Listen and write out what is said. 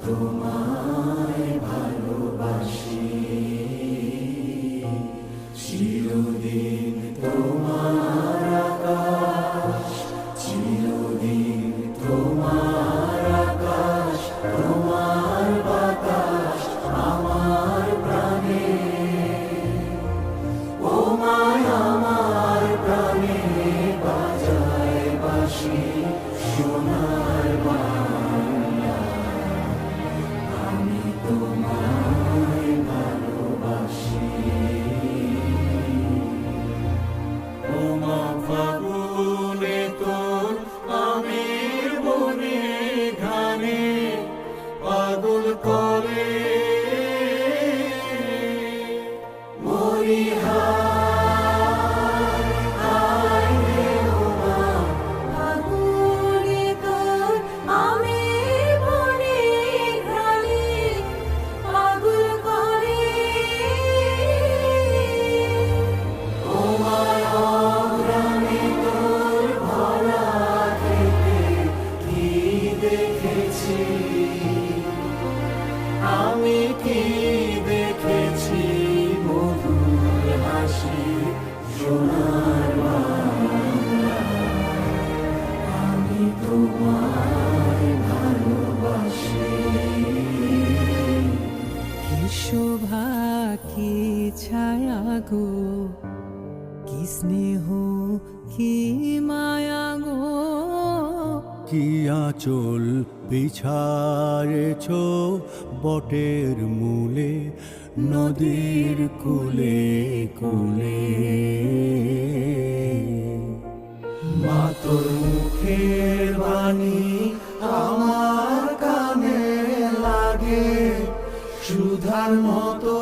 তোমায় ভালোবাসি চিরদিন তোমার আকাশ চিরদিন তোমার আকাশ তোমার বাতাস আমার প্রাণে ও মায় আমার প্রাণে বাজায় বাঁশি সোনার বাংলা আমি তোমায় ভালোবাসি ও মা ফাগুনে তোর আমের বনে ঘানে পাগল করে মরি ফাগুনে তোর আমের বনে ঘ্রাণে পাগল করে ও মায়া প্রাণে তোর ভরা খেতে কি দেখেছি আমি কি দেখেছি মধুর হাসি সোনার বাংলা আমি তোমায় ভালোবাসি কি শোভা কি ছায়া গো কি স্নেহ কি মায়া গো কি আঁচল বিছারেছ বটের মূলে নদীর কূলে কূলে মা তোর মুখের বাণী আমার কানে লাগে সুধার মতো